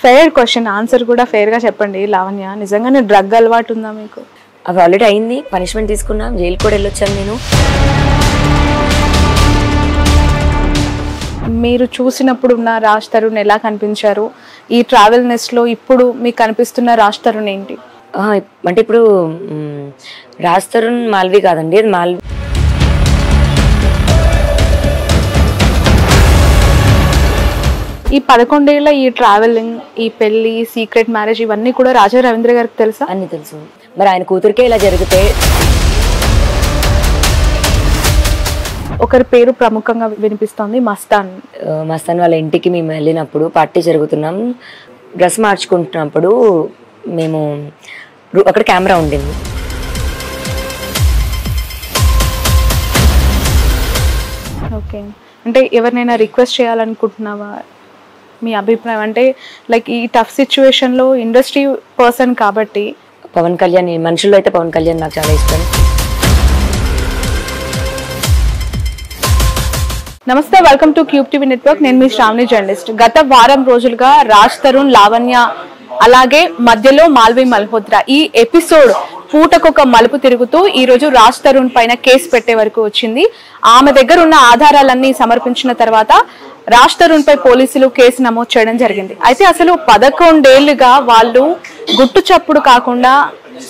Fair question, answer కూడా ఫెయిర్గా చెప్పండి. లావణ్య, నిజంగానే డ్రగ్ అలవాటు ఉందా మీకు? అవి ఆల్రెడీ అయింది, పనిష్మెంట్ తీసుకున్నాం, జైలు కూడా వెళ్ళొచ్చాను నేను. మీరు చూసినప్పుడు ఉన్న రాజ్ తరుణ్ ఎలా కనిపించారు? ఈ ట్రావెల్ నెస్ట్లో ఇప్పుడు మీకు కనిపిస్తున్న రాజ్ తరుణ్ ఏంటి? అంటే ఇప్పుడు రాజ్ తరుణ్ మాల్వి కాదండి, అది మాల్వి. ఈ 11 ఏళ్ళ ఈ ట్రావెలింగ్, ఈ పెళ్లి, సీక్రెట్ మ్యారేజ్ ఇవన్నీ కూడా రాజా రవీంద్ర గారికి తెలుసా? అన్ని తెలుసు. మరి ఆయన కూతురికే ఇలా జరిగితే ఒకరి పేరు ప్రముఖంగా వినిపిస్తోంది, మస్తాన్. మస్తాన్ వాళ్ళ ఇంటికి మేము వెళ్ళినప్పుడు పార్టీ జరుగుతున్నాం, డ్రెస్ మార్చుకుంటున్నప్పుడు మేము అక్కడ కెమెరా ఉండింది. ఓకే, అంటే ఎవరినైనా రిక్వెస్ట్ చేయాలనుకుంటున్నావా? మీ అభిప్రాయం అంటే లైక్ ఈ టఫ్ సిచ్యువేషన్లో ఇండస్ట్రీ పర్సన్ కాబట్టి. పవన్ కళ్యాణ్, మనుషుల్లో అయితే పవన్ కళ్యాణ్ నాకు చాలా ఇష్టం. నమస్తే, welcome to cube TV network. నేను మీ శ్రావణి, జర్నలిస్ట్. గత వారం రోజులుగా రాజ్ తరుణ్, లావణ్య, అలాగే మధ్యలో మాల్వి మల్హోత్రా ఈ ఎపిసోడ్ పూటకొక మలుపు తిరుగుతూ ఈ రోజు రాజ్ తరుణ్ పైన కేసు పెట్టే వరకు వచ్చింది. ఆమె దగ్గర ఉన్న ఆధారాలన్నీ సమర్పించిన తర్వాత రాజ్ తరుణ్ పై పోలీసులు కేసు నమోదు చేయడం జరిగింది. అయితే అసలు 11 ఏళ్లుగా వాళ్ళు గుట్టు చప్పుడు కాకుండా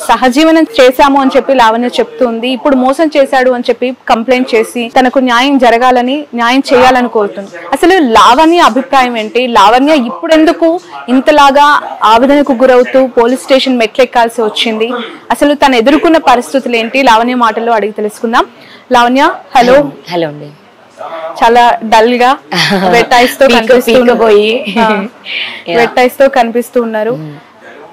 సహజీవనం చేశాము అని చెప్పి లావణ్య చెప్తుంది. ఇప్పుడు మోసం చేశాడు అని చెప్పి కంప్లైంట్ చేసి తనకు న్యాయం జరగాలని, న్యాయం చేయాలని కోరుతుంది. అసలు లావణ్య అభిప్రాయం ఏంటి? లావణ్య ఇప్పుడెందుకు ఇంతలాగా ఆవేదనకు గురవుతూ పోలీస్ స్టేషన్ మెట్లెక్కాల్సి వచ్చింది? అసలు తను ఎదుర్కొన్న పరిస్థితులు ఏంటి? లావణ్య మాటల్లో అడిగి తెలుసుకుందాం. లావణ్య, హలో. హలో అండి. చాలా డల్ గా వెట్ ఐస్ తో కనిపిస్తూ ఉన్నారు.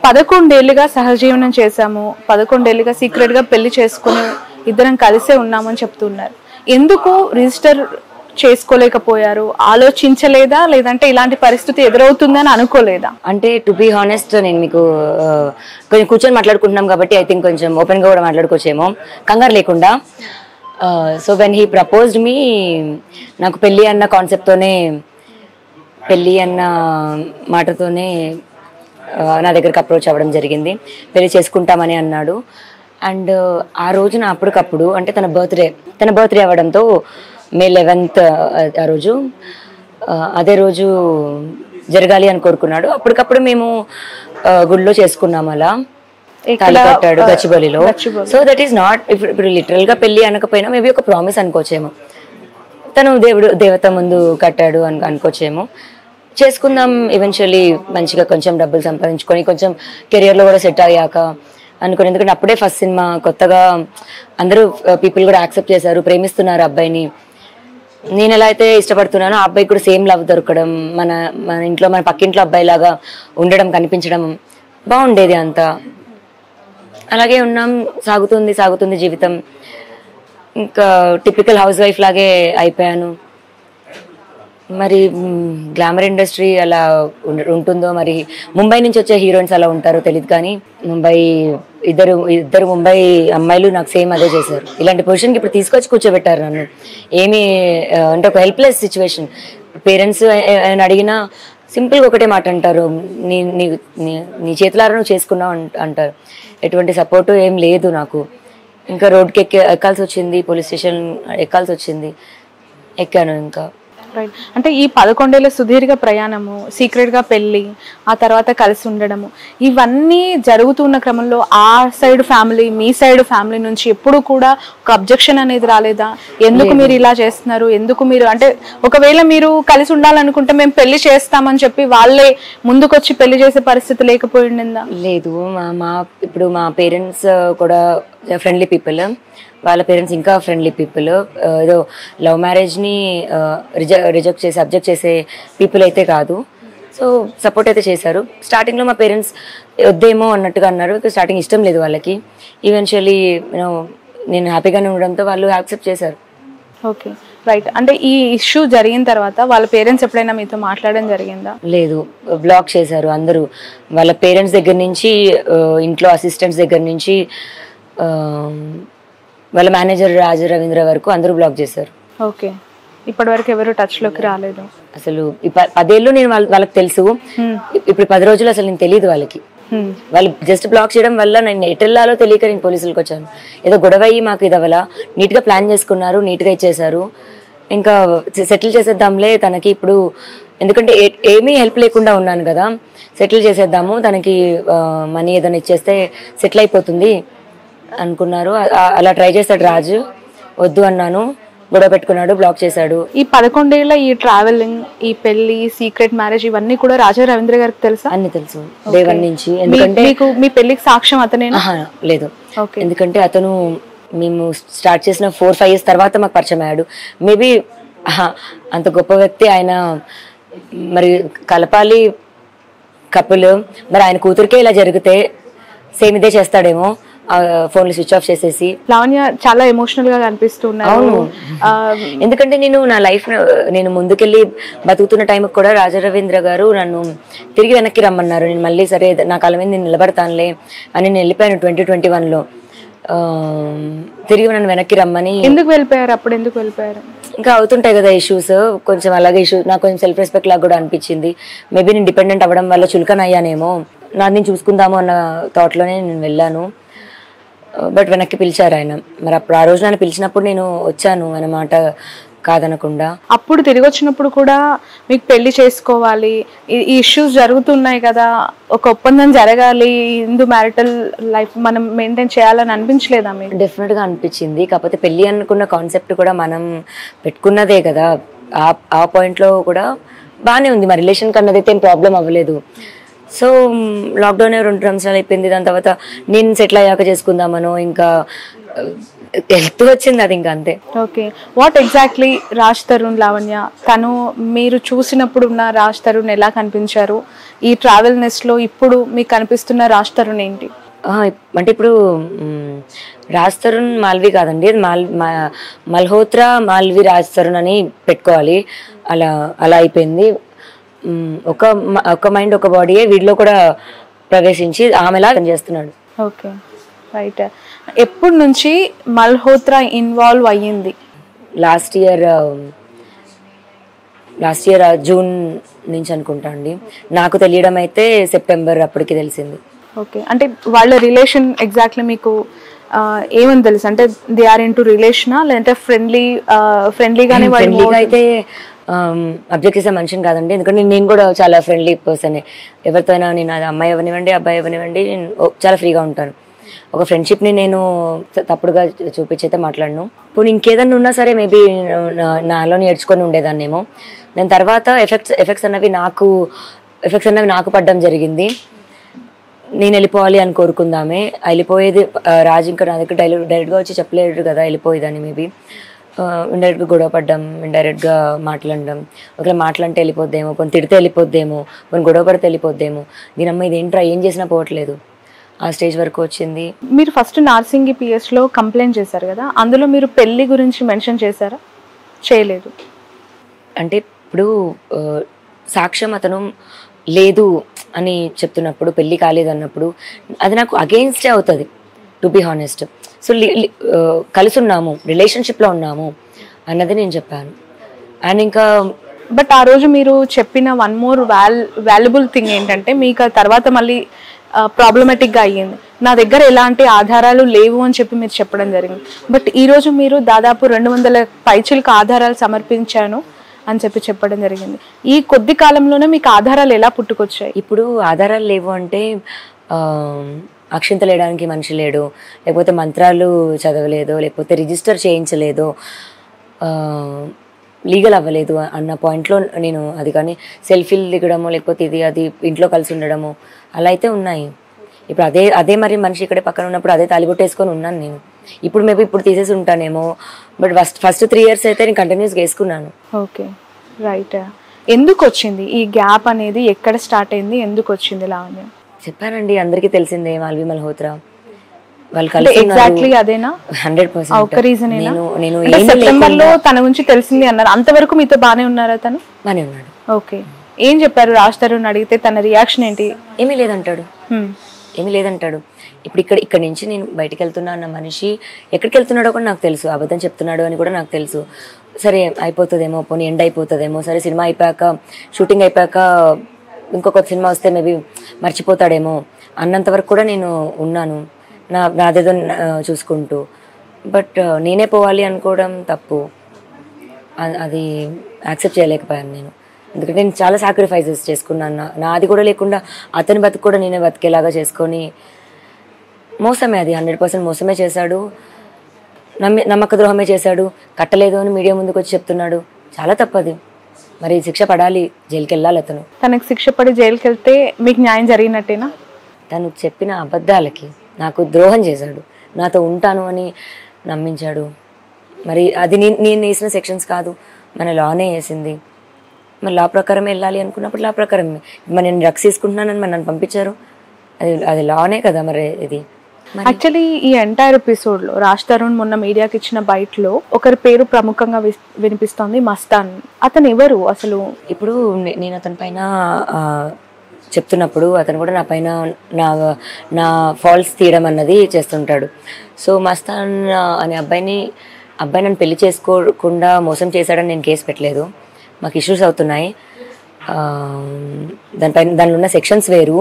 11 ఏళ్లుగా సహజీవనం చేశాము, 11 ఏళ్లుగా సీక్రెట్ గా పెళ్లి చేసుకుని ఇద్దరం కలిసే ఉన్నామని చెప్తున్నారు. ఎందుకు రిజిస్టర్ చేసుకోలేకపోయారు? ఆలోచించలేదా, లేదంటే ఇలాంటి పరిస్థితి ఎదురవుతుందని అనుకోలేదా? అంటే టు బి హానెస్ట్, నేను మీకు కొంచెం కూర్చొని మాట్లాడుకుంటున్నాం కాబట్టి ఐ థింక్ కొంచెం ఓపెన్ గా కూడా మాట్లాడుకోవచ్చేమో, కంగారు లేకుండా. సో వెన్ హీ ప్రపోజ్డ్ మీ, నాకు పెళ్ళి అన్న కాన్సెప్ట్తోనే, పెళ్ళి అన్న మాటతోనే నా దగ్గరకు అప్రోచ్ అవ్వడం జరిగింది. పెళ్లి చేసుకుంటామని అన్నాడు. అండ్ ఆ రోజున అప్పటికప్పుడు, అంటే తన బర్త్డే అవ్వడంతో మే 11th ఆ రోజు, అదే రోజు జరగాలి అని కోరుకున్నాడు. అప్పటికప్పుడు మేము గుడిలో చేసుకున్నాము. అలా తాళి కట్టాడు గచ్చిబౌలిలో. సో దట్ ఈస్ నాట్, ఇప్పుడు లిటరల్ గా పెళ్లి అనకపోయినా మేబీ ఒక ప్రామిస్ అనుకోవచ్చేమో. తను దేవత ముందు కట్టాడు అనుకోవచ్చేమో. చేసుకుందాం ఈవెన్చువల్లీ, మంచిగా కొంచెం డబ్బులు సంపాదించుకొని కొంచెం కెరియర్లో కూడా సెట్ అయ్యాక అనుకుని. ఎందుకంటే అప్పుడే ఫస్ట్ సినిమా, కొత్తగా అందరూ పీపుల్ కూడా యాక్సెప్ట్ చేశారు, ప్రేమిస్తున్నారు అబ్బాయిని. నేను ఎలా అయితే ఇష్టపడుతున్నానో ఆ అబ్బాయికి కూడా సేమ్ లవ్ దొరకడం, మన ఇంట్లో, మన పక్కింట్లో అబ్బాయి లాగా ఉండడం, కనిపించడం బాగుండేది అంతా. అలాగే ఉన్నాం, సాగుతుంది జీవితం. ఇంకా టిపికల్ హౌస్ వైఫ్ లాగే అయిపోయాను. మరి గ్లామర్ ఇండస్ట్రీ అలా ఉంటుందో, మరి ముంబై నుంచి వచ్చే హీరోయిన్స్ అలా ఉంటారో తెలియదు. కానీ ఇద్దరు ముంబై అమ్మాయిలు నాకు సేమ్ అదే చేశారు. ఇలాంటి పొజిషన్కి ఇప్పుడు తీసుకొచ్చి కూర్చోబెట్టారు నన్ను. ఏమి అంటే ఒక హెల్ప్లెస్ సిచ్యువేషన్. పేరెంట్స్ అడిగినా సింపుల్గా ఒకటే మాట అంటారు, నీ చేతులారా నువ్వు చేసుకున్నావు అంటారు. ఎటువంటి సపోర్టు ఏం లేదు నాకు. ఇంకా రోడ్కి ఎక్కాల్సి వచ్చింది, పోలీస్ స్టేషన్ ఎక్కాల్సి వచ్చింది, ఎక్కాను. ఇంకా రైట్, అంటే ఈ 11 ఏళ్ళ సుదీర్ఘ ప్రయాణము, సీక్రెట్ గా పెళ్లి, ఆ తర్వాత కలిసి ఉండడము, ఇవన్నీ జరుగుతున్న క్రమంలో ఆ సైడ్ ఫ్యామిలీ, మీ సైడ్ ఫ్యామిలీ నుంచి ఎప్పుడు కూడా ఒక అబ్జెక్షన్ అనేది రాలేదా? ఎందుకు మీరు ఇలా చేస్తున్నారు, ఎందుకు మీరు, అంటే ఒకవేళ మీరు కలిసి ఉండాలనుకుంటే మేము పెళ్లి చేస్తామని చెప్పి వాళ్ళే ముందుకొచ్చి పెళ్లి చేసే పరిస్థితి లేకపోయిందా? లేదు. ఇప్పుడు మా పేరెంట్స్ కూడా ఫ్రెండ్లీ పీపుల్, వాళ్ళ పేరెంట్స్ ఇంకా ఫ్రెండ్లీ పీపుల్. ఏదో లవ్ మ్యారేజ్ని రిజెక్ట్ చేసి అబ్జెక్ట్ చేసే పీపుల్ అయితే కాదు. సో సపోర్ట్ అయితే చేశారు. స్టార్టింగ్లో మా పేరెంట్స్ వద్దేమో అన్నట్టుగా అన్నారు. స్టార్టింగ్ ఇష్టం లేదు వాళ్ళకి. ఈవెన్చువల్లీ నేను హ్యాపీగానే ఉండడంతో వాళ్ళు యాక్సెప్ట్ చేశారు. Okay, right. అంటే ఈ ఇష్యూ జరిగిన తర్వాత వాళ్ళ పేరెంట్స్ ఎప్పుడైనా మీతో మాట్లాడడం జరిగిందా? లేదు, బ్లాక్ చేశారు అందరూ. వాళ్ళ పేరెంట్స్ దగ్గర నుంచి, ఇంట్లో అసిస్టెంట్స్ దగ్గర నుంచి, వాళ్ళ మేనేజర్ రాజా రవీంద్ర వరకు అందరూ బ్లాక్ చేశారు. ఓకే, ఇప్పటి వరకు ఎవరు టచ్ లోకి రాలేదు. అసలు 10 ఏళ్ళు నేను వాళ్ళకి తెలుసు, ఇప్పుడు 10 రోజులు అసలు నేను తెలియదు వాళ్ళకి. వాళ్ళు జస్ట్ బ్లాక్ చేయడం వల్ల నేను ఎటెల్లాలో తెలియక నేను పోలీసులకు వచ్చాను. ఏదో గొడవ అయ్యి మాకు ఇది అవ్వాల, నీట్ గా ప్లాన్ చేసుకున్నారు, నీట్ గా ఇచ్చేసారు, ఇంకా సెటిల్ చేసేద్దాంలే తనకి ఇప్పుడు, ఎందుకంటే ఏమీ హెల్ప్ లేకుండా ఉన్నాను కదా, సెటిల్ చేసేద్దాము, తనకి మనీ ఏదైనా ఇచ్చేస్తే సెటిల్ అయిపోతుంది అనుకున్నారు. అలా ట్రై చేశాడు రాజు, వద్దు అన్నాను, గొడవ పెట్టుకున్నాడు, బ్లాక్ చేశాడు. ఈ 11 ఏళ్ల ఈ ట్రావెలింగ్, ఈ పెళ్లి, సీక్రెట్ మ్యారేజ్ ఇవన్నీ కూడా రాజా రవీంద్ర గారికి తెలుసా? అన్ని తెలుసు డే 1 నుంచి. ఎందుకంటే మీ పెళ్లికి సాక్ష్యం అతనేనా? లేదు, ఎందుకంటే అతను మేము స్టార్ట్ చేసిన 4-5 years తర్వాత మాకు పరిచయం అయ్యాడు. మేబీ అంత గొప్ప వ్యక్తి ఆయన, మరి కలపాలి కపుల్, మరి ఆయన కూతురికే ఇలా జరిగితే సేమ్ ఇదే చేస్తాడేమో, ఫోన్లు స్విచ్ ఆఫ్ చేసేసి. లావణ్య చాలా ఎమోషనల్ గా కనిపిస్తున్నారు. ఎందుకంటే నేను నా లైఫ్ నేను ముందుకెళ్ళి బతుకుతున్న టైంకి కూడా రాజా రవీంద్ర గారు నన్ను తిరిగి వెనక్కి రమ్మన్నారు. నేను మళ్ళీ సరే నా కాలం మీద నేను నిలబడతానులే అని నేను వెళ్ళిపోయాను 2021లో. తిరిగి నన్ను వెనక్కి రమ్మని. ఎందుకు వెళ్ళిపోయారు? అప్పుడు ఎందుకు వెళ్ళిపోయారు? ఇంకా అవుతుంటాయి కదా ఇష్యూస్, కొంచెం అలాగే ఇష్యూస్, నాకు కొంచెం సెల్ఫ్ రెస్పెక్ట్ లాగా కూడా అనిపించింది. మేబీ నేను డిపెండెంట్ అవ్వడం వల్ల చులకన అయ్యానేమో, నాది నేను చూసుకుందాము అన్న థాట్లోనే నేను వెళ్ళాను. బట్ వెనక్కి పిలిచారు ఆయన. మరి అప్పుడు ఆ రోజు నన్ను పిలిచినప్పుడు నేను వచ్చాను అన్నమాట, కాదనకుండా. అప్పుడు తిరిగి వచ్చినప్పుడు కూడా మీకు పెళ్లి చేసుకోవాలి, ఈ ఇష్యూస్ జరుగుతున్నాయి కదా, ఒక ఒప్పందం జరగాలి, హిందూ మ్యారిటల్ లైఫ్ మనం మెయింటైన్ చేయాలని అనిపించలేదా మీకు? డెఫినెట్ గా అనిపించింది. కాకపోతే పెళ్లి అనుకున్న కాన్సెప్ట్ కూడా మనం పెట్టుకున్నదే కదా, ఆ పాయింట్ లో కూడా బాగానే ఉంది. మా రిలేషన్ కన్నదైతే ఏం ప్రాబ్లం అవ్వలేదు. సో లాక్డౌన్ 2 సంవత్సరాలు అయిపోయింది. దాని తర్వాత నేను సెటిల్ అయ్యాక చేసుకుందామనో ఇంకా వెళ్తూ వచ్చింది అది, ఇంకా అంతే. Okay, what exactly Raj Tarun Lavanya, తను మీరు చూసినప్పుడు ఉన్న రాజ్ తరుణ్ ఎలా కనిపించారు? ఈ ట్రావెల్ నెస్ లో ఇప్పుడు మీకు కనిపిస్తున్న రాజ్ తరుణ్ ఏంటి? అంటే ఇప్పుడు రాజ్ తరుణ్ మాల్వి కాదండి, మల్హోత్రా మాల్వి రాజ్ తరుణ్ అని పెట్టుకోవాలి. అలా అయిపోయింది. ఒక మైండ్ ఒక బాడీయే వీడిలో కూడా ప్రవేశించి ఆమెలా చేస్తున్నాడు. Okay, right. ఎప్పటి నుంచి మల్హోత్రా ఇన్వాల్వ్ అయ్యింది? లాస్ట్ ఇయర్ జూన్ నుంచి అనుకుంటా అండి. నాకు తెలియడం అయితే సెప్టెంబర్ అప్పటికి తెలిసింది. ఓకే, అంటే వాళ్ళ రిలేషన్ ఎగ్జాక్ట్లీ మీకు ఏమని తెలుసు? అంటే దే ఆర్ ఇంటూ రిలేషనా, లేదంటే ఫ్రెండ్లీగానే? ఫ్రెండ్లీగా అయితే అబ్జెక్ట్ చేసే మనిషిని కాదండి, ఎందుకంటే నేను కూడా చాలా ఫ్రెండ్లీ పర్సన్. ఎవరితో అయినా నేను అమ్మాయి ఎవరినివ్వండి అబ్బాయి ఎవరినివ్వండి నేను చాలా ఫ్రీగా ఉంటాను. ఒక ఫ్రెండ్షిప్ని నేను తప్పుడుగా చూపించైతే మాట్లాడను. ఇప్పుడు ఇంకేదన్నా ఉన్నా సరే మేబీ నాలో నేర్చుకొని ఉండేదాన్నేమో. దాని తర్వాత ఎఫెక్ట్స్ అన్నవి నాకు పడ్డం జరిగింది. నేను వెళ్ళిపోవాలి అని కోరుకుందామే, వెళ్ళిపోయేది రాజు ఇంకా నా దగ్గర డైరెక్ట్గా వచ్చి చెప్పలేడు కదా వెళ్ళిపోయేదాన్ని. మేబీ ఇండైరెక్ట్గా గొడవ పడ్డం, ఇండైరెక్ట్గా మాట్లాడడం, ఒకవేళ మాట్లాడితే వెళ్ళిపోద్దేమో, కొన్ని తిడితే వెళ్ళిపోద్దేమో, కొన్ని గొడవ పడితే వెళ్ళిపోద్దేమో, దీనమ్మ ఇదేంట్రా ఏం చేసినా పోవట్లేదు, ఆ స్టేజ్ వరకు వచ్చింది. మీరు ఫస్ట్ నార్సింగి పిఎస్లో కంప్లైంట్ చేశారు కదా, అందులో మీరు పెళ్లి గురించి మెన్షన్ చేశారా? చేయలేదు. అంటే ఇప్పుడు సాక్ష్యం అతను లేదు అని చెప్తున్నప్పుడు, పెళ్ళి కాలేదు అన్నప్పుడు అది నాకు అగెయిన్స్టే అవుతుంది, టు బి హానెస్ట్. సో కలిసి ఉన్నాము, రిలేషన్షిప్లో ఉన్నాము అన్నది నేను చెప్పాను. అండ్ ఇంకా బట్ ఆ రోజు మీరు చెప్పిన వన్ మోర్ వాల్యుబుల్ థింగ్ ఏంటంటే, మీకు ఆ తర్వాత మళ్ళీ ప్రాబ్లమాటిక్గా అయ్యింది, నా దగ్గర ఎలాంటి ఆధారాలు లేవు అని చెప్పి మీరు చెప్పడం జరిగింది. బట్ ఈరోజు మీరు దాదాపు 200 పైచిలకు ఆధారాలు సమర్పించాను అని చెప్పడం జరిగింది. ఈ కొద్ది కాలంలోనే మీకు ఆధారాలు ఎలా పుట్టుకొచ్చాయి? ఇప్పుడు ఆధారాలు లేవు అంటే అక్షింతలు వేయడానికి మనిషి లేడు, లేకపోతే మంత్రాలు చదవలేదు, లేకపోతే రిజిస్టర్ చేయించలేదు, లీగల్ అవ్వలేదు అన్న పాయింట్లో నేను అది, కానీ సెల్ఫీలు దిగడము లేకపోతే అది ఇంట్లో కలిసి ఉండడము అలా అయితే ఉన్నాయి. ఇప్పుడు అదే మరి మనిషి ఇక్కడే పక్కన ఉన్నప్పుడు అదే తాలిబొట్టేసుకొని ఉన్నాను నేను. ఇప్పుడు మేబీ ఇప్పుడు తీసేసి ఉంటానేమో, బట్ ఫస్ట్ 3 years అయితే నేను కంటిన్యూస్గా వేసుకున్నాను. Okay, right. ఎందుకు వచ్చింది ఈ గ్యాప్ అనేది? ఎక్కడ స్టార్ట్ అయింది, ఎందుకు వచ్చింది లావణ్య? చెప్పానండి, అందరికీ తెలిసిందే, మాల్వి మల్హోత్రా వాళ్ళు కలిసి ఎగ్జాక్ట్లీ అదేనా? 100%. ఒక రీజన్ నేను సెప్టెంబర్ లో తన గురించి తెలిసింది అన్నారు, అంతవరకు మీతో బానే ఉన్నారా? తను బానే ఉన్నాడు. ఓకే, ఏం చెప్పారు రాజ్ తరుణ్ అడిగితే తన రియాక్షన్ ఏంటి? ఏమీ లేదంటాడు, ఏమీ లేదంటాడు. ఇప్పుడు ఇక్కడి నుంచి నేను బయటికి వెళ్తున్నా అన్న మనిషి ఎక్కడికి వెళ్తున్నాడో కూడా నాకు తెలుసు, అబద్ధం చెప్తున్నాడు అని కూడా నాకు తెలుసు. సరే అయిపోతుందేమో, పోనీ ఎండ్ అయిపోతుందేమో, సరే సినిమా అయిపోయాక షూటింగ్ అయిపోయాక ఇంకొక సినిమా వస్తే మేబీ మర్చిపోతాడేమో అన్నంత వరకు కూడా నేను ఉన్నాను నాదేదో చూసుకుంటూ. బట్ నేనే పోవాలి అనుకోవడం తప్పు, అది యాక్సెప్ట్ చేయలేకపోయాను నేను. ఎందుకంటే నేను చాలా సాక్రిఫైసెస్ చేసుకున్నాను, నాది కూడా లేకుండా అతని బతుకు కూడా నేనే బతికేలాగా చేసుకొని. మోసమే అది, 100% మోసమే చేశాడు, నమ్మక ద్రోహమే చేశాడు. కట్టలేదు అని మీడియా ముందుకు వచ్చి చెప్తున్నాడు, చాలా తప్పది. మరి శిక్ష పడాలి, జైలుకి వెళ్ళాలి అతను. తనకు శిక్ష పడి జైలుకి వెళ్తే మీకు న్యాయం జరిగినట్టేనా? తను చెప్పిన అబద్ధాలకి నాకు ద్రోహం చేశాడు, నాతో ఉంటాను అని నమ్మించాడు. మరి అది నేను వేసిన సెక్షన్స్ కాదు, మన లానే వేసింది. మరి లా ప్రకారం వెళ్ళాలి అనుకున్నప్పుడు లా ప్రకారం. మరి నేను డ్రగ్స్ తీసుకుంటున్నానని మరి నన్ను పంపించారు, అది లానే కదా. మరి ఇది యాక్చువల్లీ ఈ ఎంటైర్ ఎపిసోడ్ లో రాజ్ తరుణ్ మొన్న మీడియాకి ఇచ్చిన బయటలో ఒకరి పేరు ప్రముఖంగా వినిపిస్తోంది, మస్తాన్. అతను ఎవరు అసలు? ఇప్పుడు నేను అతని పైన చెప్తున్నప్పుడు అతను కూడా నా పైన నా ఫాల్స్ తీయడం అన్నది చేస్తుంటాడు. సో మస్తాన్ అనే అబ్బాయి నన్ను పెళ్లి చేసుకోకుండా మోసం చేశాడని నేను కేసు పెట్టలేదు, మాకు ఇష్యూస్ అవుతున్నాయి. దానిలో ఉన్న సెక్షన్స్ వేరు,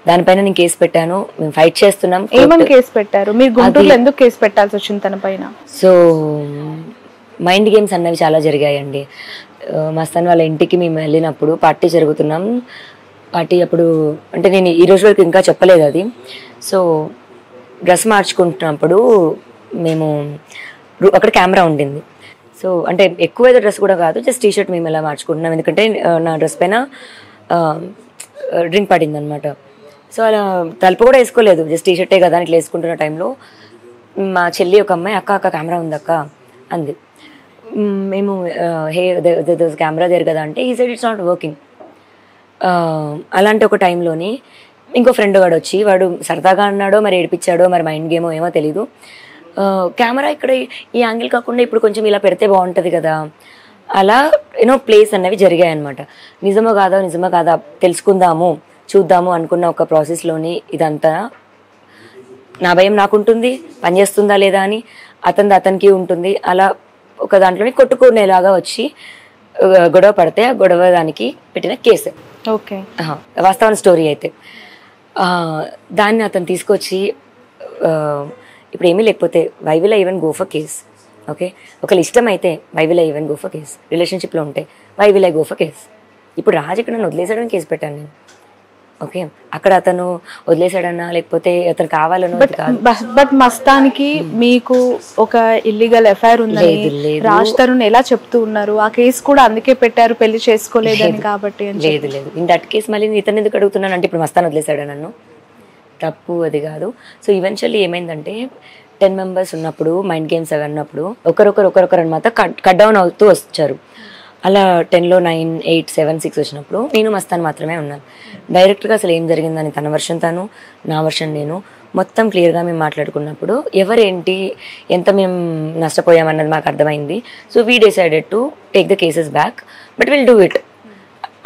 దానిపైన నేను కేసు పెట్టాను, మేము ఫైట్ చేస్తున్నాం. ఏమని కేసు పెట్టారు మీరు? గుంటూరులో ఎందుకు కేసు పెట్టాల్సి వచ్చింది తన పైన? సో మైండ్ గేమ్స్ అన్నవి చాలా జరిగాయండి. మస్తాన్ వాళ్ళ ఇంటికి మేము వెళ్ళినప్పుడు పార్టీ జరుగుతున్నాం, పార్టీ అప్పుడు అంటే నేను ఈ రోజు వరకు ఇంకా చెప్పలేదు అది. సో డ్రెస్ మార్చుకుంటున్నప్పుడు మేము అక్కడ కెమెరా ఉండింది. సో అంటే ఎక్కువ ఏదో డ్రెస్ కూడా కాదు, జస్ట్ టీషర్ట్ మేము ఎలా మార్చుకుంటున్నాం, ఎందుకంటే నా డ్రెస్ పైన డ్రింక్ పడింది అనమాట. సో అలా తలుపు కూడా వేసుకోలేదు, జస్ట్ టీషర్టే కదా అని ఇట్లా వేసుకుంటున్న టైంలో మా చెల్లి ఒక అమ్మాయి అక్క కెమెరా ఉందక్క అంది. మేము కెమెరా దేర్ కదా అంటే ఈ సైడ్ ఇట్స్ నాట్ వర్కింగ్. అలాంటి ఒక టైంలోని ఇంకో ఫ్రెండ్ వాడు వచ్చి, వాడు సరదాగా అన్నాడో మరి ఏడిపించాడో మరి మైండ్ గేమో ఏమో తెలీదు, కెమెరా ఇక్కడ ఈ యాంగిల్ కాకుండా ఇప్పుడు కొంచెం ఇలా పెడితే బాగుంటుంది కదా, అలా ప్లేస్ అన్నవి జరిగాయి అనమాట. నిజమో కాదా తెలుసుకుందాము చూద్దాము అనుకున్న ఒక ప్రాసెస్లోని ఇదంతా నా భయం నాకుంటుంది, పనిచేస్తుందా లేదా అని, అతనికి ఉంటుంది. అలా ఒక దాంట్లోని కొట్టుకునేలాగా వచ్చి గొడవ పడితే ఆ గొడవ దానికి పెట్టిన కేసు. ఓకే, వాస్తవానికి స్టోరీ అయితే దాన్ని అతను తీసుకొచ్చి ఇప్పుడు ఏమీ లేకపోతే why will I even go for case. Okay, ఒకళ్ళు ఇష్టం అయితే why will I even go for case, రిలేషన్షిప్లో ఉంటే why will I go for case. ఇప్పుడు రాజు ఇక్కడ నన్ను వదిలేసాడని కేసు పెట్టాను నేను. ఓకే, అక్కడ అతను వదిలేసాడన్నా లేకపోతే అతను కావాలనో బట్ మస్తానికి మీకు ఒక ఇల్లీగల్ ఎఫ్ఐఆర్ ఉందని రాజ్ తరుణ్ ఎలా చెప్తూ ఉన్నారు? ఆ కేసు కూడా అందుకే పెట్టారు, పెళ్లి చేసుకోలేదని కాబట్టి. లేదు ఇన్ దట్ కేసు మళ్ళీ ఇతను ఎందుకు అడుగుతున్నాను అంటే ఇప్పుడు మస్తాన్ వదిలేసాడా నన్ను, తప్పు అది కాదు. సో ఈవెన్చువల్లీ ఏమైందంటే 10 members ఉన్నప్పుడు మైండ్ గేమ్స్ అవి అన్నప్పుడు ఒకరొకరు అనమాట కట్ డౌన్ అవుతూ వచ్చారు. అలా 10లో 9, 8, 7, 6 వచ్చినప్పుడు నేను మస్తాన్ మాత్రమే ఉన్నాను. డైరెక్ట్గా అసలు ఏం జరిగిందని తన వర్షన్ తను, నా వర్షన్ నేను మొత్తం క్లియర్గా మేము మాట్లాడుకున్నప్పుడు ఎవరేంటి ఎంత మేము నష్టపోయామన్నది మాకు అర్థమైంది. So we decided to take the cases back, but will do it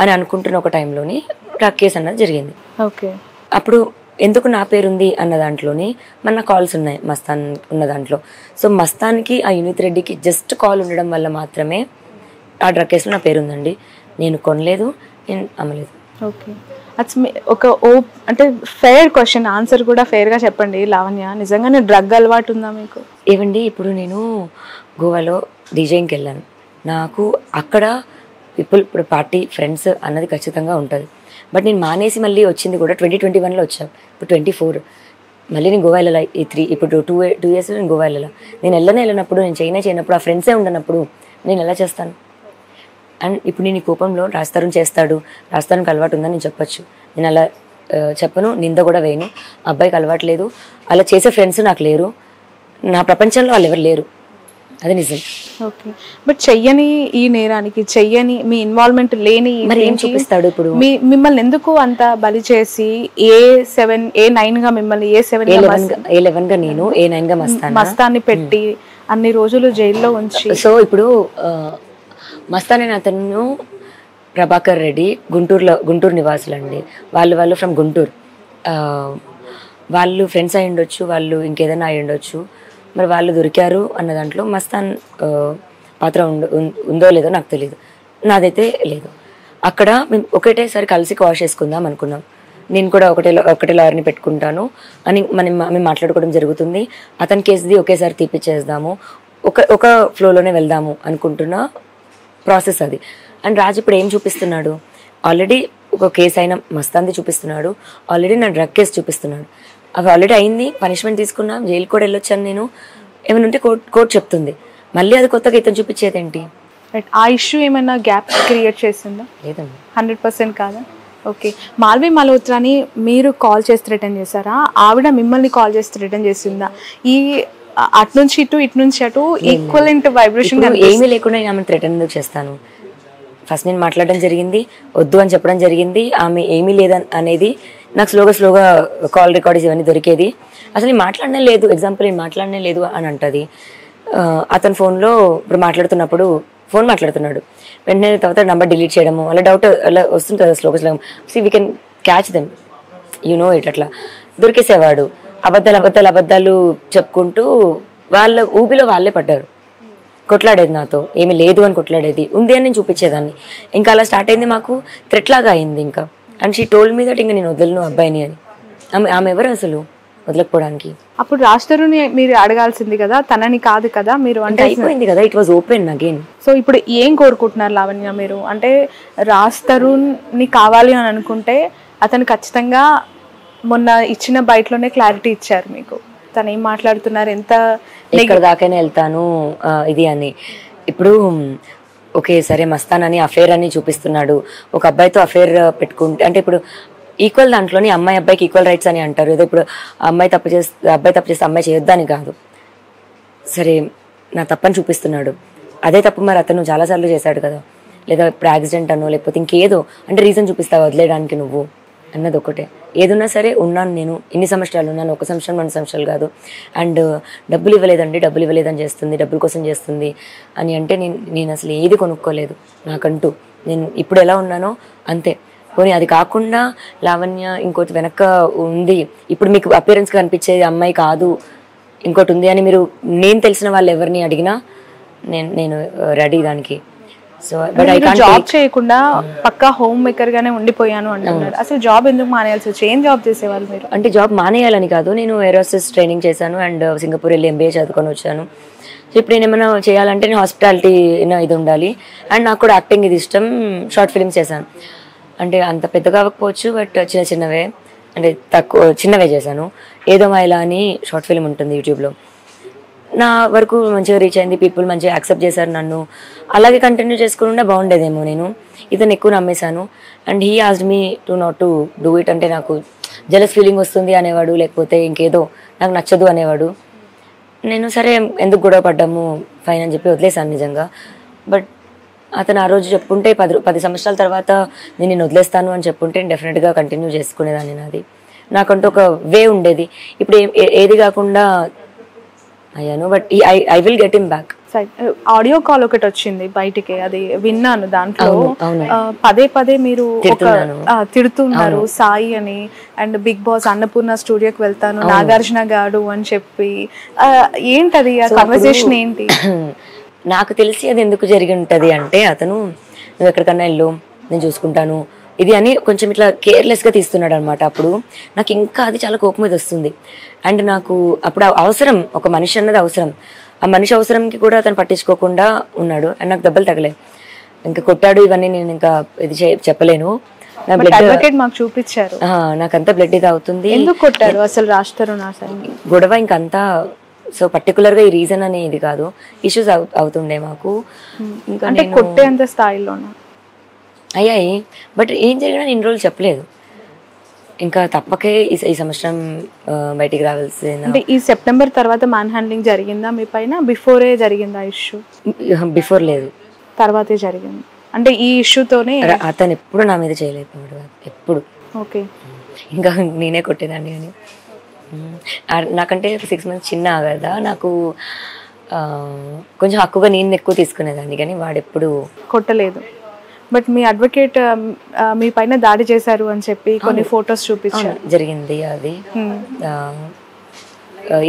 అని అనుకుంటున్న ఒక టైంలోని డ్రగ్ కేసు అన్నది జరిగింది. ఓకే, అప్పుడు ఎందుకు నా పేరుంది అన్న దాంట్లోని మన కాల్స్ ఉన్నాయి మస్తాన్ ఉన్న దాంట్లో. సో మస్తాన్కి ఆ యూనిత్ రెడ్డికి జస్ట్ కాల్ ఉండడం వల్ల మాత్రమే ఆ డ్రగ్ కేసులో నా పేరుందండి. నేను కొనలేదు, నేను అమ్మలేదు. ఓకే, ఒక అంటే ఫెయిర్ క్వశ్చన్, ఆన్సర్ కూడా ఫెయిర్గా చెప్పండి లావణ్య. నిజంగానే డ్రగ్ అలవాటు ఉందా మీకు? ఏవండి, ఇప్పుడు నేను గోవాలో డీజేయింగ్కి వెళ్ళాను, నాకు అక్కడ ఇప్పుడు పార్టీ ఫ్రెండ్స్ అన్నది ఖచ్చితంగా ఉంటుంది. బట్ నేను మానేసి మళ్ళీ వచ్చింది కూడా 2021లో వచ్చాను, ఇప్పుడు 24. మళ్ళీ నేను గోవా వెళ్ళాలి, ఇప్పుడు 2 years నేను గోవా వెళ్ళాలి. నేను వెళ్ళినప్పుడు, నేను చేయనప్పుడు, ఆ ఫ్రెండ్సే ఉండనప్పుడు నేను ఎలా చేస్తాను? అండ్ ఇప్పుడు నేను ఈ కోపంలో రాజ్ తరుణ్ చేస్తాడు, రాజ్ తరుణ్కి అలవాటు ఉందని నేను చెప్పొచ్చు, నేను అలా చెప్పను, నింద కూడా వేయను. అబ్బాయికి అలవాటు లేదు, అలా చేసే ఫ్రెండ్స్ నాకు లేరు, నా ప్రపంచంలో వాళ్ళు ఎవరు లేరు, అది నిజం. ఓకే, బట్ చెయ్యని ఈ నేరానికి, చెయ్యని మీ ఇన్వాల్వ్మెంట్ లేని మరి ఏం చూపిస్తాడు? ఇప్పుడు మిమ్మల్ని ఎందుకు అంత బలి చేసి A7 A9 గా మిమ్మల్ని A11 గా నేను A9 గా మస్తాన్ని పెట్టి అన్ని రోజులు జైల్లో ఉంచి. సో ఇప్పుడు మస్తాన్ అనే అతను ప్రభాకర్ రెడ్డి గుంటూరు నివాసులండి, వాళ్ళు ఫ్రమ్ గుంటూరు. వాళ్ళు ఫ్రెండ్స్ అయి ఉండొచ్చు, వాళ్ళు ఇంకేదైనా అయి ఉండొచ్చు. మరి వాళ్ళు దొరికారు అన్న దాంట్లో మస్తాన్ పాత్ర ఉందో లేదో నాకు తెలియదు. నాదైతే లేదు. అక్కడ మేము ఒకటేసారి కలిసి వాష్ చేసుకుందాం అనుకున్నాం. నేను కూడా ఒకటే లాయర్ని పెట్టుకుంటాను అని మేము మాట్లాడుకోవడం జరుగుతుంది. అతని కేసుది ఒకేసారి తీపిచ్చేద్దాము, ఒక ఫ్లోలోనే వెళ్దాము అనుకుంటున్న ప్రాసెస్ అది. అండ్ రాజు ఇప్పుడు ఏం చూపిస్తున్నాడు, ఆల్రెడీ ఒక కేసు అయినా మస్తాంది చూపిస్తున్నాడు, ఆల్రెడీ నా డ్రగ్ కేసు చూపిస్తున్నాడు. అవి ఆల్రెడీ అయింది, పనిష్మెంట్ తీసుకున్నా, జైలు కూడా వెళ్ళొచ్చాను నేను. ఏమైనా ఉంటే కోర్టు చెప్తుంది. మళ్ళీ అది కొత్తగా ఇతను చూపించేదేంటి? ఆ ఇష్యూ ఏమైనా గ్యాప్ క్రియేట్ చేసిందా? లేదండి, 100% కాదా? ఓకే. మాల్వి మల్హోత్రాని మీరు కాల్ చేసి రిటర్న్ చేశారా, ఆవిడ మిమ్మల్ని కాల్ చేసి రిటర్న్ చేసిందా? ఈ అటు నుంచి ఇటు నుంచి అటు ఈక్వలెంట్ వైబ్రేషన్ ఏమీ లేకుండా నేను ఆమెను రిటర్న్ ఎందుకు చేస్తాను? ఫస్ట్ నేను మాట్లాడడం జరిగింది, వద్దు అని చెప్పడం జరిగింది. ఆమె ఏమీ లేదని అనేది నాకు స్లోగా కాల్ రికార్డ్స్ ఇవన్నీ దొరికేది. అసలు నేను మాట్లాడనే లేదు, ఎగ్జాంపుల్ నేను మాట్లాడనే లేదు అని అంటది. అతని ఫోన్లో ఇప్పుడు మాట్లాడుతున్నప్పుడు ఫోన్ మాట్లాడుతున్నాడు, వెంటనే తర్వాత నెంబర్ డిలీట్ చేయడము, అలా డౌట్ అలా వస్తుంటుంది స్లోగా. We can catch them, it అట్లా దొరికేసేవాడు. అబద్ధాలు చెప్పుకుంటూ వాళ్ళ ఊబిలో వాళ్ళే పడ్డారు. కొట్లాడేది నాతో, ఏమి లేదు అని కొట్లాడేది, ఉంది అని నేను చూపించేదాన్ని. ఇంకా అలా స్టార్ట్ అయింది, మాకు థ్రెట్ లాగా అయింది ఇంకా. And she told me that ఇంకా నేను వదలను అబ్బాయిని అని. ఆమె ఎవరు అసలు వదలకపోవడానికి? అప్పుడు రాజ్ తరుణ్ మీరు అడగాల్సింది కదా, తనని కాదు కదా మీరు. అంటే అయిపోయింది కదా, it was open again. So ఇప్పుడు ఏం కోరుకుంటున్నారు లావణ్య మీరు? అంటే రాజ్ తరుణ్ ని కావాలి అని అనుకుంటే అతను ఖచ్చితంగా మొన్న ఇచ్చిన బయటలోనే క్లారిటీ ఇచ్చారు మీకు, తను ఏం మాట్లాడుతున్నారు, ఎంత ఎక్కడ దాకైనా వెళ్తాను ఇది అని. ఇప్పుడు ఓకే సరే మస్తానని అఫేర్ అని చూపిస్తున్నాడు, ఒక అబ్బాయితో అఫేర్ పెట్టుకుంటే అంటే ఇప్పుడు ఈక్వల్ దాంట్లోని అమ్మాయి అబ్బాయికి ఈక్వల్ రైట్స్ అని అంటారు. ఏదో ఇప్పుడు అబ్బాయి తప్పు చేస్తే అమ్మాయి చేయొద్దని కాదు. సరే నా తప్పని చూపిస్తున్నాడు, అదే తప్పు మరి అతను చాలాసార్లు చేశాడు కదా, లేదా ఇప్పుడు యాక్సిడెంట్ అనో లేకపోతే ఇంకేదో అంటే రీజన్ చూపిస్తావు వదిలేయడానికి నువ్వు అన్నది ఒకటే. ఏదున్నా సరే ఉన్నాను నేను, ఇన్ని సంవత్సరాలు ఉన్నాను, 1 సంవత్సరం 2 సంవత్సరాలు కాదు. అండ్ డబ్బులు ఇవ్వలేదని చేస్తుంది, డబ్బుల కోసం చేస్తుంది అని అంటే నేను అసలు ఏది కొనుక్కోలేదు నాకంటూ. నేను ఇప్పుడు ఎలా ఉన్నానో అంతే. పోనీ అది కాకుండా లావణ్య ఇంకోటి వెనక ఉంది, ఇప్పుడు మీకు అపియరెన్స్గా కనిపించేది అమ్మాయి కాదు ఇంకోటి ఉంది అని మీరు నేను తెలిసిన వాళ్ళు ఎవరిని అడిగినా నేను రెడీ దానికి. So but I can't job చేయకుండా పక్కా హోమ్ మేకర్ గానే ఉండిపోయాను అంటున్నారు. అసలు జాబ్ ఎందుకు మానేయాల్సి వచ్చి? ఏం జాబ్ చేసేవాళ్ళు మీరు? అంటే జాబ్ మానేయాలని కాదు, నేను ఏరోస్టెస్ ట్రైనింగ్ చేశాను అండ్ సింగపూర్ వెళ్ళి MBA చదువుకొని వచ్చాను. సో ఇప్పుడు నేను ఏమైనా చేయాలంటే నేను హాస్పిటాలిటీ ఇది ఉండాలి. అండ్ నాకు కూడా యాక్టింగ్ ఇది ఇష్టం. షార్ట్ ఫిల్మ్స్ చేశాను, అంటే అంత పెద్దగా అవ్వకపోవచ్చు బట్ చిన్నవే, అంటే చిన్నవే చేశాను. ఏదో మైలా అని షార్ట్ ఫిల్మ్ ఉంటుంది యూట్యూబ్లో, నా వరకు మంచిగా రీచ్ అయింది, పీపుల్ మంచిగా యాక్సెప్ట్ చేశారు నన్ను. అలాగే కంటిన్యూ చేసుకుంటే బాగుండేదేమో. నేను ఇతను ఎక్కువ నమ్మేశాను. And he asked me not to do it. అంటే నాకు జెలస్ ఫీలింగ్ వస్తుంది అనేవాడు, లేకపోతే ఇంకేదో నాకు నచ్చదు అనేవాడు. నేను సరే ఎందుకు గొడవ పడ్డాము ఫైన్ అని చెప్పి వదిలేశాను నిజంగా. బట్ అతను ఆ రోజు చెప్పుంటే 10 సంవత్సరాల తర్వాత నేను వదిలేస్తాను అని చెప్పుంటే డెఫినెట్గా కంటిన్యూ చేసుకునేదాన్ని. నాది నాకంటూ ఒక వే ఉండేది. ఇప్పుడు ఏది కాకుండా అయ్యాను, but I will get him back. Audio call ఒకటి వచ్చింది బయటికి, అది విన్నాను. దాంట్లో పదే మీరు తిడుతున్నారు సాయి అని, అండ్ బిగ్ బాస్ అన్నపూర్ణ స్టూడియోకి వెళ్తాను నాగార్జున గాడు అని చెప్పి. ఏంటది ఆ కన్వర్సేషన్ ఏంటి? నాకు తెలిసి అది ఎందుకు జరిగి ఉంటది అంటే, అతను నువ్వు ఎక్కడికన్నా వెళ్ళు నేను చూసుకుంటాను ఇది అని కొంచెం ఇట్లా కేర్లెస్గా తీస్తున్నాడు అనమాట. అప్పుడు నాకు ఇంకా అది చాలా కోపం మీద వస్తుంది. అండ్ నాకు అప్పుడు అవసరం, ఒక మనిషి అన్నది అవసరం. ఆ మనిషి అవసరంకి కూడా అతను పట్టించుకోకుండా ఉన్నాడు. అండ్ నాకు దెబ్బలు తగలే, ఇంకా కొట్టాడు ఇవన్నీ నేను ఇంకా ఇది చెప్పలేను. నా బ్లడ్ మాకు చూపించారు, నాకంతా బ్లడ్ ఇది అవుతుంది. ఎందుకు కొట్టారు అసలు రాజ్ తరుణ్? గొడవ ఇంకంతా. సో పర్టికులర్గా ఈ రీజన్ అనేది ఇది ఇష్యూస్ అవుతుండే మాకు. ఇంకా కొట్టే అంత స్థాయిలో అయ్యాయి, బట్ ఏం జరిగినా ఇన్ని రోజులు చెప్పలేదు. ఇంకా తప్పకే ఈ సంవత్సరం బయటికి రావాల్సింది. అంటే ఈ సెప్టెంబర్ తర్వాత మ్యాన్ హ్యాండ్లింగ్ జరిగిందా మీ పైన? బిఫోరే జరిగిందా ఇష్యూ? బిఫోర్ లేదు, తర్వాతే జరిగింది. అంటే ఈ ఇష్యూతోనే అతను ఎప్పుడు నా మీద చేయలేకపోయాడు, ఎప్పుడు. ఓకే, ఇంకా నేనే కొట్టేదాన్ని. కానీ నాకంటే 6 months చిన్న కదా, నాకు కొంచెం హక్కుగా నేను ఎక్కువ తీసుకునేదాన్ని, కానీ వాడెప్పుడు కొట్టలేదు. బట్ మీ అడ్వకేట్ మీ పైన దాడి చేశారు అని చెప్పి కొన్ని ఫొటోస్ చూపించారు. జరిగింది అది.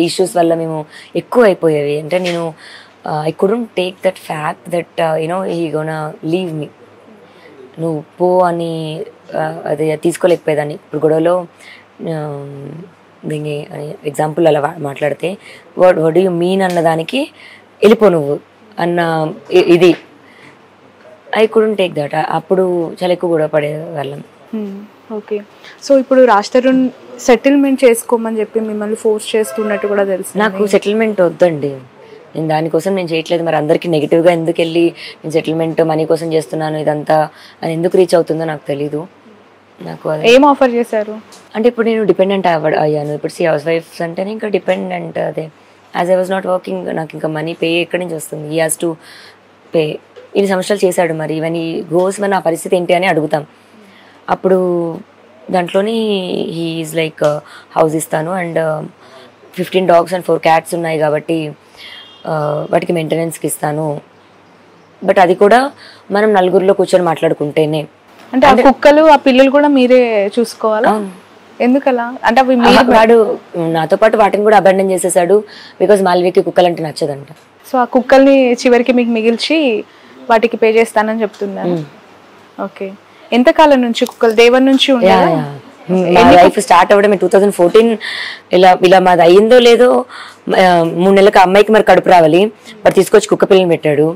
ఇష్యూస్ వల్ల మేము ఎక్కువ అయిపోయేవి. అంటే నేను I couldn't take that fact that he gonna leave me, నువ్వు పో అని అది తీసుకోలేకపోయేదాన్ని. ఇప్పుడు గొడవలో దీన్ని ఎగ్జాంపుల్ అలా మాట్లాడితే వాట్ డూ యూ మీన్ అన్నదానికి వెళ్ళిపో నువ్వు అన్న ఇది ఐ కుడెంట్ టేక్ దట్. అప్పుడు చాలా ఎక్కువ గొడవ పడేవాళ్ళం. ఓకే. సో ఇప్పుడు రాజ్ తరుణ్ సెటిల్మెంట్ చేసుకోమని చెప్పి మిమ్మల్ని ఫోర్స్ చేస్తున్నట్టు కూడా తెలుసు. నాకు సెటిల్మెంట్ వద్దండి, నేను దానికోసం నేను చేయట్లేదు. మరి అందరికీ నెగిటివ్గా ఎందుకు వెళ్ళి నేను సెటిల్మెంట్ మనీ కోసం చేస్తున్నాను ఇదంతా అది ఎందుకు రీచ్ అవుతుందో నాకు తెలీదు. నాకు ఏం ఆఫర్ చేశారు అంటే ఇప్పుడు నేను డిపెండెంట్ అయ్యాను. ఇప్పుడు హౌస్ వైఫ్స్ అంటేనే ఇంకా డిపెండెంట్. అదే as I was not working, నాకు ఇంకా మనీ పే ఎక్కడి నుంచి వస్తుంది? He has to pay. ఇన్ని సంవత్సరాలు చేశాడు, మరి ఇవన్నీ గోస్ మరి నా పరిస్థితి ఏంటి అని అడుగుతాం. అప్పుడు దాంట్లోని హీ ఈజ్ లైక్ హౌస్ ఇస్తాను అండ్ 15 dogs and 4 cats ఉన్నాయి కాబట్టి వాటికి మెయింటెనెన్స్కి ఇస్తాను. బట్ అది కూడా మనం నలుగురిలో కూర్చొని మాట్లాడుకుంటేనే. అంటే ఆ కుక్కలు ఆ పిల్లలు కూడా మీరే చూసుకోవాలా? ఎందుకలా? అంటే అవి వాడు నాతో పాటు వాటిని కూడా అబాండన్ చేసేసాడు బికాజ్ మాల్వికి కుక్కలు అంటే నచ్చదంట. సో ఆ కుక్కల్ని చివరికి మీకు మిగిల్చి వాటికి పే చేస్తానని చెప్తున్నాను. ఓకే. ఎంతకాలం నుంచి కుక్కలు దేవన్ నుంచి ఉండాలి? మా లైఫ్ స్టార్ట్ అవ్వడమే 2014. ఇలా మాది అయ్యిందో లేదో 3 నెలలకు అమ్మాయికి మరి కడుపు రావాలి, మరి తీసుకొచ్చి కుక్క పిల్లలు పెట్టాడు.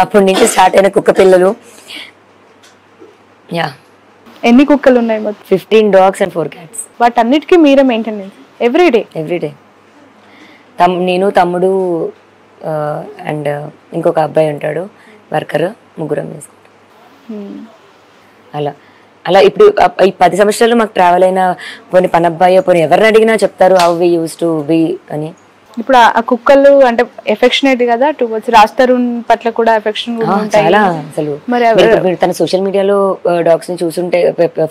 అప్పటి నుంచి స్టార్ట్ అయిన కుక్క పిల్లలు. ఎన్ని కుక్కలు ఉన్నాయి మొత్తం? 15 dogs and 4 cats. వాటన్నిటికీ మీరే మెయింటెనెన్స్ ఎవ్రీడే? నేను తమ్ముడు అండ్ ఇంకొక అబ్బాయి ఉంటాడు వర్కర్, ముగ్గురం చేసుకుంటాం. అలా ఇప్పుడు ఈ 10 సంవత్సరాలు మాకు ట్రావెల్ అయిన పోనీ పనబ్బాయో పోనీ ఎవరిని అడిగినా చెప్తారు how we use to be అని. ఇప్పుడు ఆ కుక్కలు అంటే ఎఫెక్షనేట్ కదా టువర్డ్స్ రాజ్ తరుణ్ పట్ల కూడా ఎఫెక్షన్ చాలా. అసలు మీరు తన సోషల్ మీడియాలో డాగ్స్ ని చూసుంటే,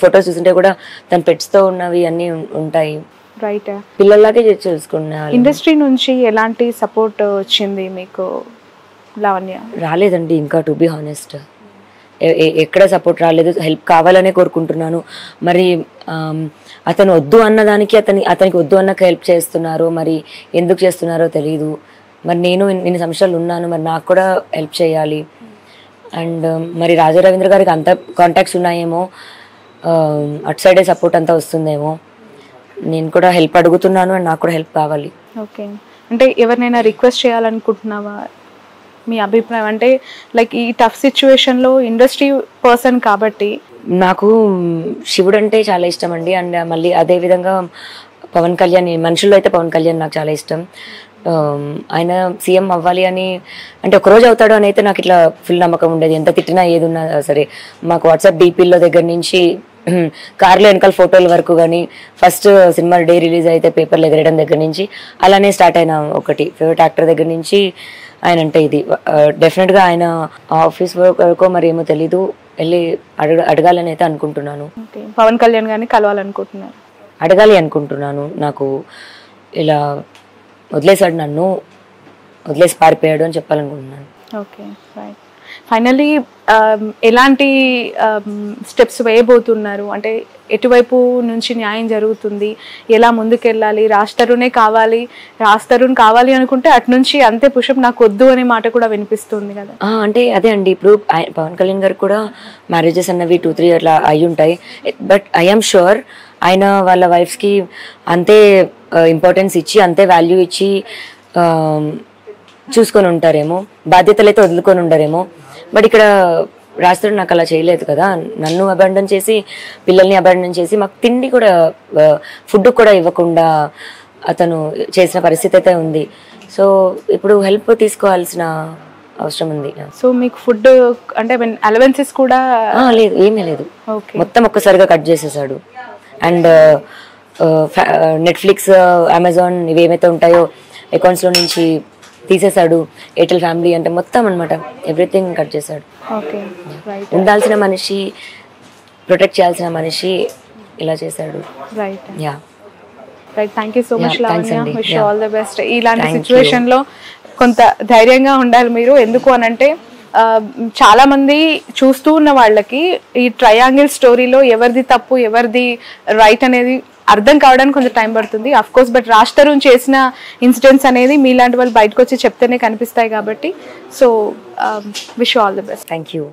ఫొటోస్ చూసుంటే కూడా తన పెట్స్ తో ఉన్నవి అన్ని ఉంటాయి. రైట్. పిల్లల్లాగే చూసుకున్నా. ఇండస్ట్రీ నుంచి ఎలాంటి సపోర్ట్ వచ్చింది మీకు లావణ్య? రాలేదండి ఇంకా, టు బి హానెస్ట్. ఎక్కడ సపోర్ట్ రాలేదు. హెల్ప్ కావాలనే కోరుకుంటున్నాను. మరి అతను వద్దు అన్నదానికి అతనికి వద్దు అన్నకు హెల్ప్ చేస్తున్నారు, మరి ఎందుకు చేస్తున్నారో తెలీదు. మరి నేను ఇన్ని సంవత్సరాలు ఉన్నాను, మరి నాకు కూడా హెల్ప్ చేయాలి. అండ్ మరి రాజా రవీంద్ర గారికి అంత కాంటాక్ట్స్ ఉన్నాయేమో, అటు సైడే సపోర్ట్ అంతా వస్తుందేమో. నేను కూడా హెల్ప్ అడుగుతున్నాను అండ్ నాకు కూడా హెల్ప్ కావాలి. ఓకే. అంటే ఎవరినైనా రిక్వెస్ట్ చేయాలనుకుంటున్నావా? మీ అభిప్రాయం అంటే లైక్ ఈ టఫ్ సిచ్యువేషన్లో ఇండస్ట్రీ పర్సన్ కాబట్టి. నాకు శివుడు అంటే చాలా ఇష్టం అండి. అండ్ మళ్ళీ అదే విధంగా పవన్ కళ్యాణ్, మనుషుల్లో అయితే పవన్ కళ్యాణ్ నాకు చాలా ఇష్టం. ఆయన సీఎం అవ్వాలి అని అంటే ఒకరోజు అవుతాడు అని అయితే నాకు ఇట్లా ఫుల్ నమ్మకం ఉండేది. ఎంత తిట్టినా ఏది ఉన్నా సరే. మాకు వాట్సాప్ డీపీల్లో దగ్గర నుంచి కార్లో వెనకాల ఫోటోల వరకు కానీ, ఫస్ట్ సినిమా డే రిలీజ్ అయితే పేపర్లు ఎగరేయడం దగ్గర నుంచి అలానే స్టార్ట్ అయిన ఒకటి ఫేవరెట్ యాక్టర్ దగ్గర నుంచి ఆయన అంటే ఇది డెఫినెట్గా ఆయన ఆఫీస్ వరకు మరి ఏమో తెలీదు, వెళ్ళి అడగాలని అయితే అనుకుంటున్నాను. పవన్ కళ్యాణ్ గారిని కలవాలనుకుంటున్నాను, అడగాలి అనుకుంటున్నాను. నాకు ఇలా వదిలేసాడు, నన్ను వదిలేసి పారిపోయాడు అని చెప్పాలనుకుంటున్నాను. ఓకే. రైట్. ఫైనల్లీ ఎలాంటి స్టెప్స్ వేయబోతున్నారు? అంటే ఎటువైపు నుంచి న్యాయం జరుగుతుంది, ఎలా ముందుకెళ్ళాలి? రాజ్ తరుణే కావాలి, రాజ్ తరుణ్ కావాలి అనుకుంటే అటు నుంచి అంతే పుషప్ నాకు వద్దు అనే మాట కూడా వినిపిస్తుంది కదా. అంటే అదే అండి, ఇప్పుడు పవన్ కళ్యాణ్ గారు కూడా మ్యారేజెస్ అన్నవి 2-3 అట్లా అయి ఉంటాయి. బట్ ఐఎమ్ షూర్ ఆయన వాళ్ళ వైఫ్స్కి అంతే ఇంపార్టెన్స్ ఇచ్చి, అంతే వాల్యూ ఇచ్చి చూసుకొని ఉంటారేమో, బాధ్యతలు అయితే వదులుకొని ఉండరేమో. బట్ ఇక్కడ రాజ్ తరుణ్ నాకు అలా చేయలేదు కదా. నన్ను అబాండన్ చేసి, పిల్లల్ని అబాండన్ చేసి, మాకు తిండి కూడా, ఫుడ్ కూడా ఇవ్వకుండా అతను చేసిన పరిస్థితి అయితే ఉంది. సో ఇప్పుడు హెల్ప్ తీసుకోవాల్సిన అవసరం ఉంది. సో మీకు ఫుడ్ అంటే అలవెన్సెస్ కూడా లేదు, ఏమీ లేదు. మొత్తం ఒక్కసారిగా కట్ చేసేసాడు. అండ్ నెట్ఫ్లిక్స్, అమెజాన్ ఇవి ఏమైతే ఉంటాయో అకౌంట్స్లో నుంచి తీసేశాడు. ఎయిర్టెల్ ఫ్యామిలీ అంటే మొత్తం అనమాట ఎవ్రీథింగ్ కట్ చేశాడు. ఉండాల్సిన మనిషి, ప్రొటెక్ట్ చేయాల్సిన మనిషి ఇలా చేశాడు. Right. Thank you so much Lavanya. Wish you all the best. ఇలాంటి సిచ్యువేషన్ లో కొంత ధైర్యంగా ఉండాలి మీరు. ఎందుకు అనంటే చాలా మంది చూస్తూ ఉన్న వాళ్ళకి ఈ ట్రయాంగిల్ స్టోరీలో ఎవరిది తప్పు ఎవరిది రైట్ అనేది అర్థం కావడానికి కొంచెం టైం పడుతుంది of course. But Raj Tarun చేసిన ఇన్సిడెంట్స్ అనేది మీలాంటి వాళ్ళు బయటకు వచ్చి చెప్తేనే కనిపిస్తాయి కాబట్టి so wish all the best. Thank you.